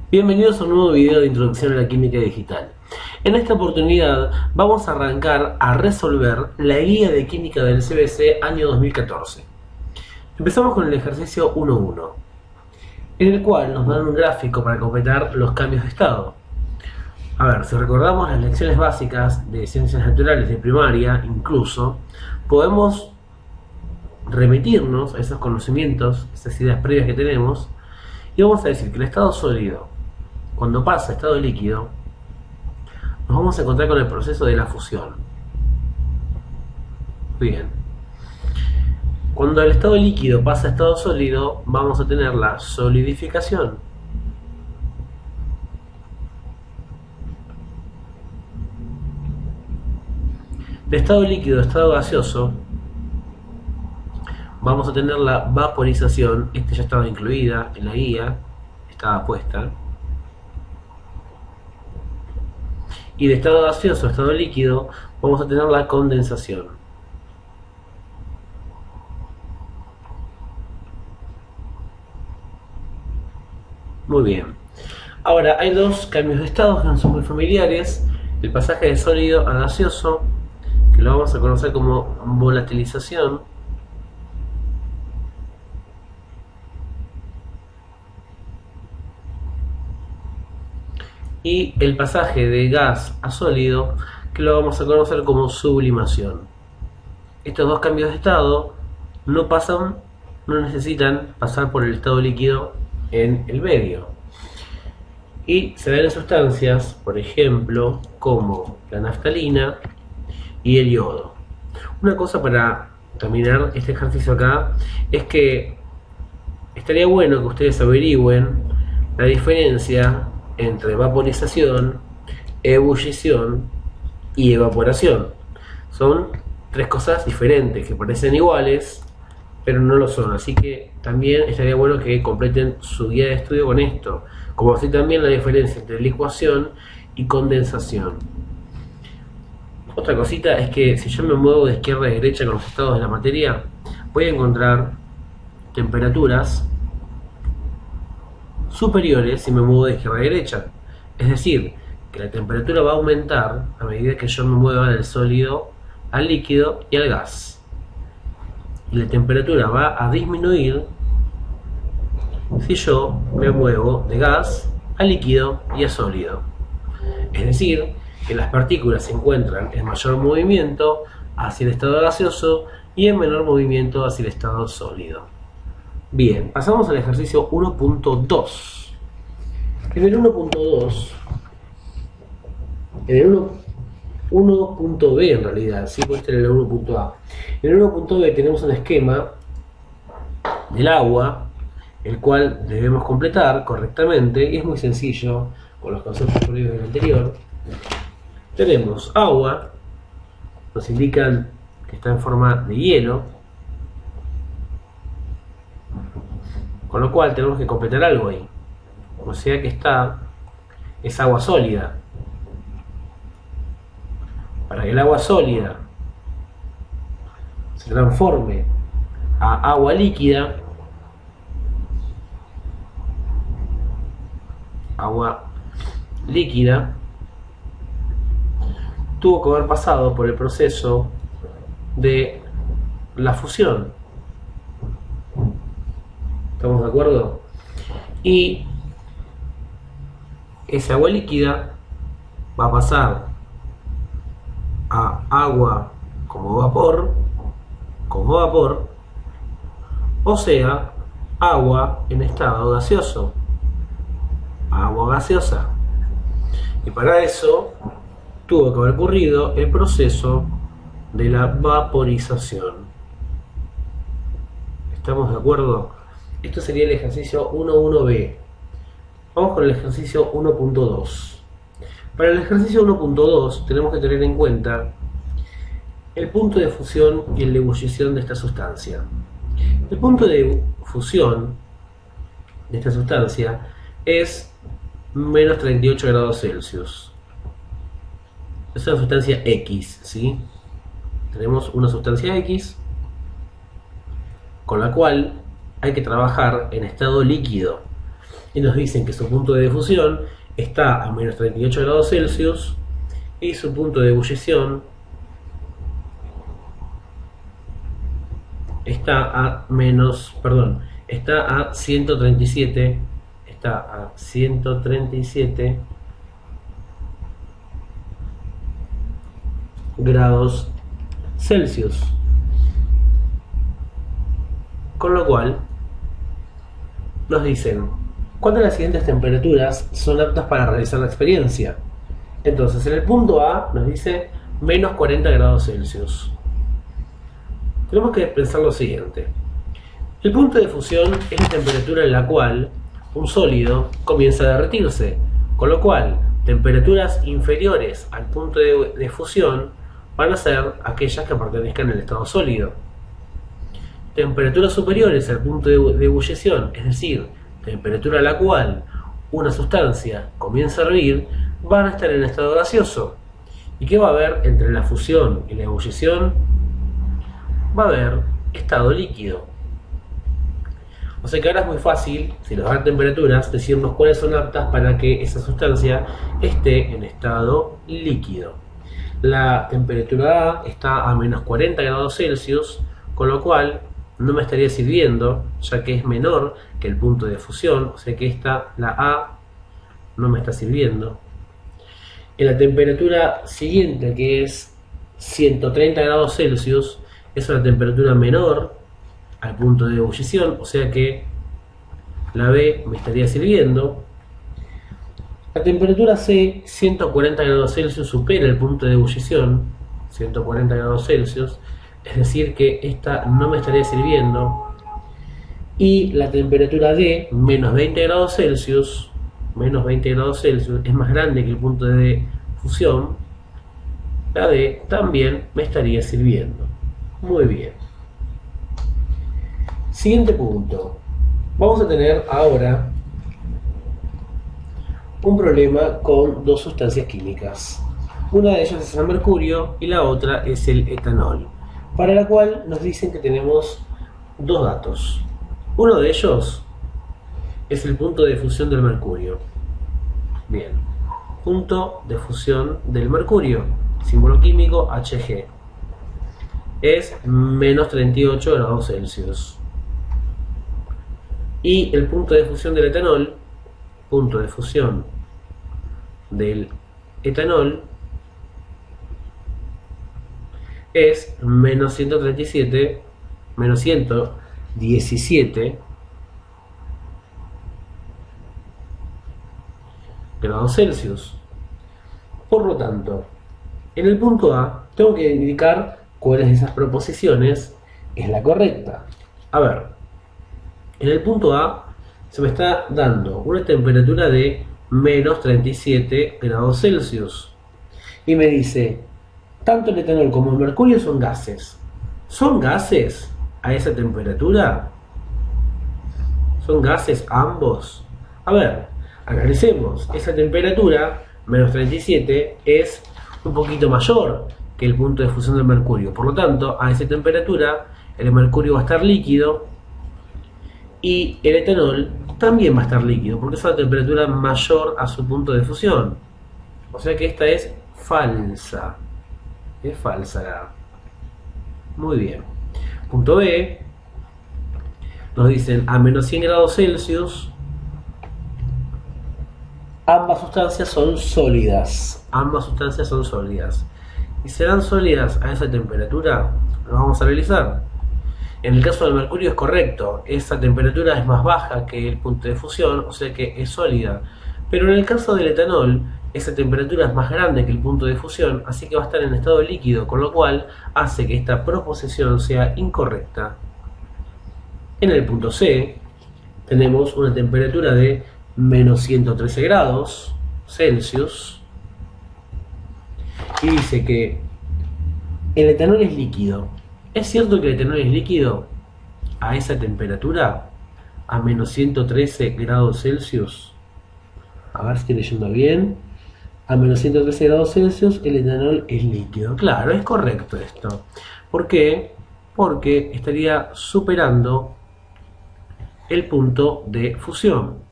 Bienvenidos a un nuevo video de introducción a la química digital. En esta oportunidad vamos a arrancar a resolver la guía de química del CBC año 2014. Empezamos con el ejercicio 1.1, en el cual nos dan un gráfico para completar los cambios de estado. A ver, si recordamos las lecciones básicas de ciencias naturales de primaria, incluso, podemos remitirnos a esos conocimientos, esas ideas previas que tenemos, y vamos a decir que el estado sólido, cuando pasa a estado líquido, nos vamos a encontrar con el proceso de la fusión. Bien. Cuando el estado líquido pasa a estado sólido, vamos a tener la solidificación. De estado líquido a estado gaseoso, vamos a tener la vaporización. Esta ya estaba incluida en la guía, estaba puesta. Y de estado gaseoso a estado líquido vamos a tener la condensación. Muy bien. Ahora hay dos cambios de estado que no son muy familiares. El pasaje de sólido a gaseoso, que lo vamos a conocer como volatilización. Y el pasaje de gas a sólido, que lo vamos a conocer como sublimación. Estos dos cambios de estado no necesitan pasar por el estado líquido en el medio. Y se ven en sustancias, por ejemplo, como la naftalina y el yodo. Una cosa para terminar este ejercicio acá es que estaría bueno que ustedes averigüen la diferencia entre vaporización, ebullición y evaporación. Son tres cosas diferentes que parecen iguales, pero no lo son. Así que también estaría bueno que completen su guía de estudio con esto, como así también la diferencia entre licuación y condensación. Otra cosita es que si yo me muevo de izquierda a derecha con los estados de la materia, voy a encontrar temperaturas superiores si me muevo de izquierda a derecha. Es decir, que la temperatura va a aumentar a medida que yo me mueva del sólido al líquido y al gas. Y la temperatura va a disminuir si yo me muevo de gas a líquido y a sólido. Es decir, que las partículas se encuentran en mayor movimiento hacia el estado gaseoso y en menor movimiento hacia el estado sólido. Bien, pasamos al ejercicio 1.2. En el 1.2, en el 1.b en realidad, sí, puede estar en el 1.a. En el 1.b tenemos un esquema del agua, el cual debemos completar correctamente, y es muy sencillo con los conceptos previos del anterior. Tenemos agua, nos indican que está en forma de hielo, con lo cual tenemos que completar algo ahí. O sea que es agua sólida. Para que el agua sólida se transforme a agua líquida, tuvo que haber pasado por el proceso de la fusión. ¿Estamos de acuerdo? Y esa agua líquida va a pasar a agua como vapor, o sea, agua en estado gaseoso, agua gaseosa. Y para eso tuvo que haber ocurrido el proceso de la vaporización. ¿Estamos de acuerdo? Esto sería el ejercicio 1.1b. Vamos con el ejercicio 1.2. Para el ejercicio 1.2 tenemos que tener en cuenta el punto de fusión y el de ebullición de esta sustancia. El punto de fusión de esta sustancia es menos 38 grados Celsius. Es una sustancia X, ¿sí? Tenemos una sustancia X con la cual hay que trabajar en estado líquido. y nos dicen que su punto de fusión está a menos 38 grados Celsius y su punto de ebullición está a está a 137, está a 137 grados Celsius. Con lo cual nos dicen cuáles de las siguientes temperaturas son aptas para realizar la experiencia. Entonces en el punto A nos dice menos 40 grados Celsius. Tenemos que pensar lo siguiente. El punto de fusión es la temperatura en la cual un sólido comienza a derretirse, con lo cual temperaturas inferiores al punto de fusión van a ser aquellas que pertenezcan al estado sólido. Temperaturas superiores al punto de ebullición, es decir, temperatura a la cual una sustancia comienza a hervir, van a estar en estado gaseoso. ¿Y qué va a haber entre la fusión y la ebullición? Va a haber estado líquido. O sea que ahora es muy fácil, si nos dan temperaturas, decirnos cuáles son aptas para que esa sustancia esté en estado líquido. La temperatura A está a menos 40 grados Celsius, con lo cual no me estaría sirviendo, ya que es menor que el punto de fusión, o sea que la A, no me está sirviendo. En la temperatura siguiente, que es 130 grados Celsius, es una temperatura menor al punto de ebullición, o sea que la B me estaría sirviendo. La temperatura C, 140 grados Celsius, supera el punto de ebullición, 140 grados Celsius, es decir que esta no me estaría sirviendo. Y la temperatura D, menos 20 grados Celsius, es más grande que el punto de fusión, la D también me estaría sirviendo. Muy bien. Siguiente punto. Vamos a tener ahora un problema con dos sustancias químicas. Una de ellas es el mercurio y la otra es el etanol, para la cual nos dicen que tenemos dos datos. Uno de ellos es el punto de fusión del mercurio. Bien, punto de fusión del mercurio, símbolo químico Hg, es menos 38 grados Celsius. Y el punto de fusión del etanol, punto de fusión del etanol, es menos 117 grados Celsius. Por lo tanto, en el punto A tengo que indicar cuáles de esas proposiciones es la correcta. A ver, en el punto A se me está dando una temperatura de menos 37 grados Celsius y me dice, tanto el etanol como el mercurio son gases. ¿Son gases a esa temperatura? ¿Son gases ambos? A ver, analicemos. Esa temperatura, menos 37, es un poquito mayor que el punto de fusión del mercurio. Por lo tanto, a esa temperatura, el mercurio va a estar líquido y el etanol también va a estar líquido, porque es una temperatura mayor a su punto de fusión. O sea que esta es falsa. Es falsa la A. Muy bien. Punto B. Nos dicen a menos 100 grados Celsius ambas sustancias son sólidas. Ambas sustancias son sólidas. ¿Y serán sólidas a esa temperatura? Lo vamos a analizar. En el caso del mercurio es correcto. Esa temperatura es más baja que el punto de fusión, o sea que es sólida. Pero en el caso del etanol, esa temperatura es más grande que el punto de fusión, así que va a estar en estado líquido, con lo cual hace que esta proposición sea incorrecta. En el punto C tenemos una temperatura de menos 113 grados Celsius y dice que el etanol es líquido. ¿Es cierto que el etanol es líquido a esa temperatura? A menos 113 grados Celsius. A ver si estoy leyendo bien. A menos 113 grados Celsius el etanol es líquido. Claro, es correcto esto. ¿Por qué? Porque estaría superando el punto de fusión.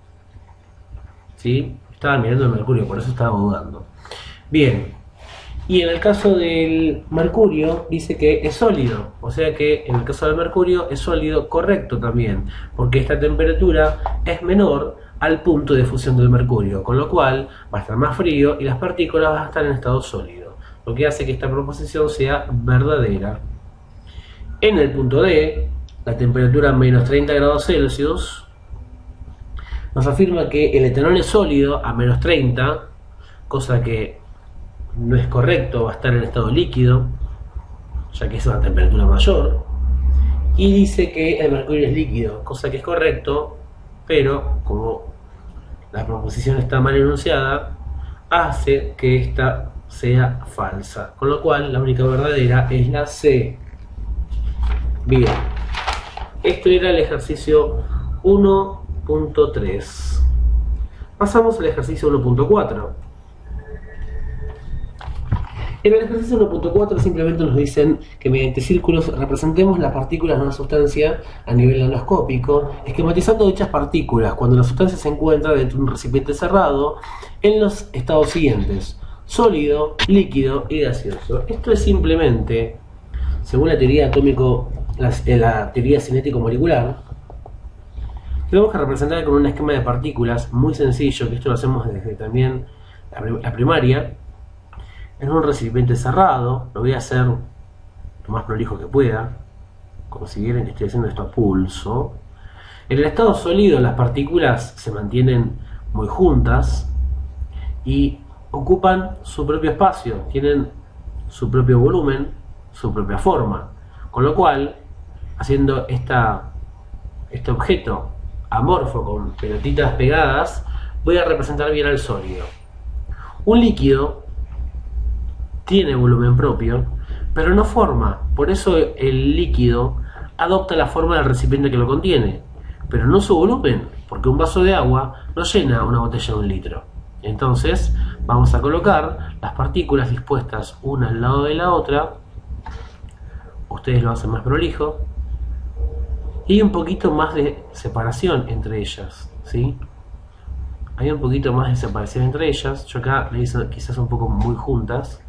¿sí? Estaba mirando el mercurio, por eso estaba dudando. Bien, y en el caso del mercurio dice que es sólido, o sea que en el caso del mercurio es sólido correcto también, porque esta temperatura es menor al punto de fusión del mercurio, con lo cual va a estar más frío y las partículas van a estar en estado sólido, lo que hace que esta proposición sea verdadera. En el punto D, la temperatura menos 30 grados Celsius nos afirma que el etanol es sólido a menos 30, cosa que no es correcto, va a estar en estado líquido, ya que es una temperatura mayor. Y dice que el mercurio es líquido, cosa que es correcto, pero como la proposición está mal enunciada, hace que esta sea falsa. Con lo cual, la única verdadera es la C. Bien, esto era el ejercicio 1.3. Pasamos al ejercicio 1.4. En el ejercicio 1.4 simplemente nos dicen que mediante círculos representemos las partículas de una sustancia a nivel nanoscópico, esquematizando dichas partículas cuando la sustancia se encuentra dentro de un recipiente cerrado en los estados siguientes: sólido, líquido y gaseoso. Esto es simplemente, según la teoría la teoría cinético-molecular, tenemos que representar con un esquema de partículas muy sencillo, que esto lo hacemos desde también la primaria, en un recipiente cerrado. Lo voy a hacer lo más prolijo que pueda, como si vieran que estoy haciendo esto a pulso. En el estado sólido las partículas se mantienen muy juntas y ocupan su propio espacio, tienen su propio volumen, su propia forma, con lo cual, haciendo este objeto amorfo con pelotitas pegadas, voy a representar bien al sólido. Un líquido tiene volumen propio, pero no forma, por eso el líquido adopta la forma del recipiente que lo contiene, pero no su volumen, porque un vaso de agua no llena una botella de 1 litro. Entonces vamos a colocar las partículas dispuestas una al lado de la otra. Ustedes lo hacen más prolijo y hay un poquito más de separación entre ellas, ¿sí? Hay un poquito más de separación entre ellas. Yo acá le hice quizás un poco muy juntas,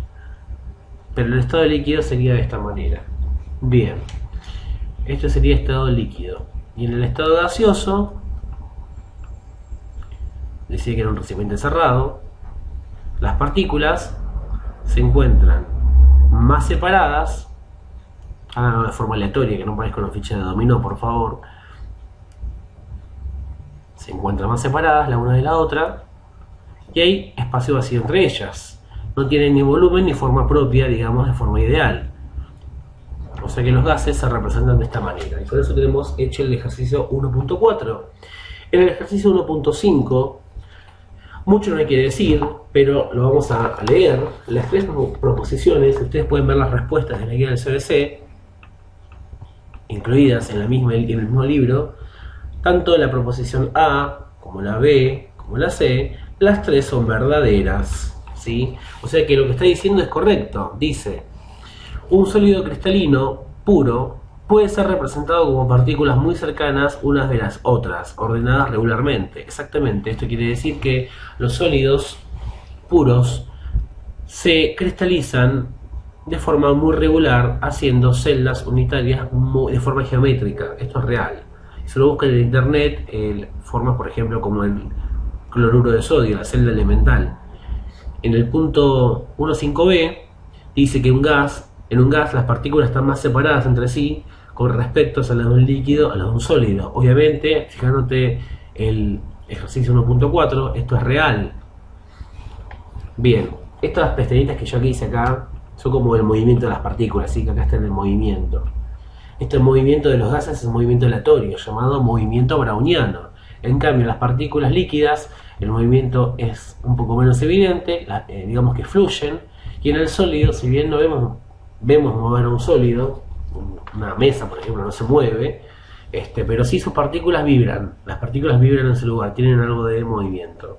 pero el estado líquido sería de esta manera. Bien, esto sería estado líquido. Y en el estado gaseoso, decía que era un recipiente cerrado, las partículas se encuentran más separadas. Háganlo de forma aleatoria, que no parezca una ficha de dominó, por favor. Se encuentran más separadas la una de la otra y hay espacio vacío entre ellas. No tienen ni volumen ni forma propia, digamos, de forma ideal. O sea que los gases se representan de esta manera. Y por eso tenemos hecho el ejercicio 1.4. En el ejercicio 1.5, mucho no hay que decir, pero lo vamos a leer. Las 3 proposiciones, ustedes pueden ver las respuestas de la guía del CBC, incluidas en el mismo libro. Tanto la proposición A, como la B, como la C, las 3 son verdaderas, ¿sí? O sea que lo que está diciendo es correcto. Dice: un sólido cristalino puro puede ser representado como partículas muy cercanas unas de las otras, ordenadas regularmente. Exactamente, esto quiere decir que los sólidos puros se cristalizan de forma muy regular, haciendo celdas unitarias de forma geométrica. Esto es real. Si lo buscan en internet, formas por ejemplo como el cloruro de sodio, la celda elemental. En el punto 1.5b dice que en un gas las partículas están más separadas entre sí con respecto a las de un líquido a las de un sólido. Obviamente, fijándote el ejercicio 1.4, esto es real. Bien, estas pestañitas que yo aquí hice acá son como el movimiento de las partículas, así que acá está en el movimiento. Este movimiento de los gases es un movimiento aleatorio, llamado movimiento browniano. En cambio, las partículas líquidas, el movimiento es un poco menos evidente, digamos que fluyen, y en el sólido, si bien no vemos mover un sólido, una mesa por ejemplo no se mueve, pero sí sus partículas vibran, las partículas vibran en su lugar, tienen algo de movimiento.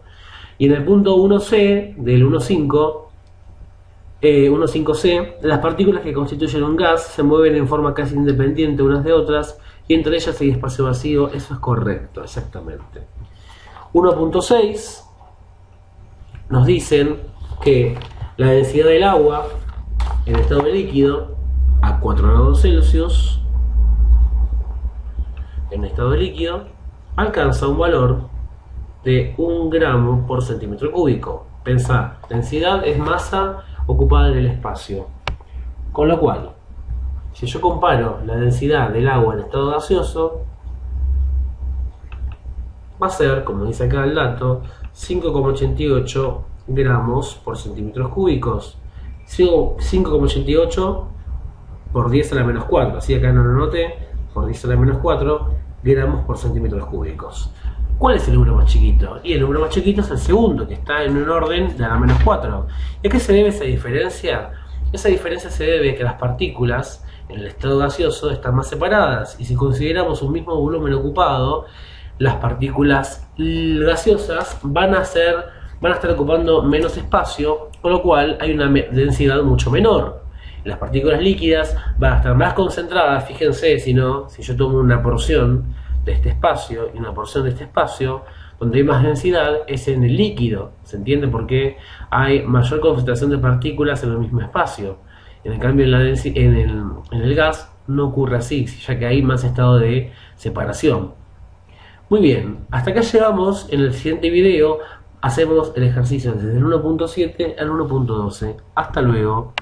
Y en el punto 1C del 1.5C, las partículas que constituyen un gas se mueven en forma casi independiente unas de otras y entre ellas hay espacio vacío. Eso es correcto, exactamente. 1.6 nos dicen que la densidad del agua en estado de líquido a 4 grados Celsius en estado de líquido alcanza un valor de 1 gramo por centímetro cúbico. Pensá, densidad es masa ocupada en el espacio, con lo cual si yo comparo la densidad del agua en estado gaseoso, va a ser, como dice acá el dato, 5,88 gramos por centímetros cúbicos. 5,88 por 10 a la menos 4, así acá no lo noté, por 10 a la menos 4 gramos por centímetros cúbicos. ¿Cuál es el número más chiquito? Y el número más chiquito es el segundo, que está en un orden de a la menos 4. ¿Y a qué se debe esa diferencia? Esa diferencia se debe a que las partículas en el estado gaseoso están más separadas, y si consideramos un mismo volumen ocupado, las partículas gaseosas van a estar ocupando menos espacio, con lo cual hay una densidad mucho menor. Las partículas líquidas van a estar más concentradas. Fíjense, si yo tomo una porción de este espacio y una porción de este espacio, donde hay más densidad es en el líquido. ¿Se entiende? Porque hay mayor concentración de partículas en el mismo espacio. En cambio, en el gas no ocurre así, ya que hay más estado de separación. Muy bien, hasta acá llegamos. En el siguiente video hacemos el ejercicio desde el 1.7 al 1.12. Hasta luego.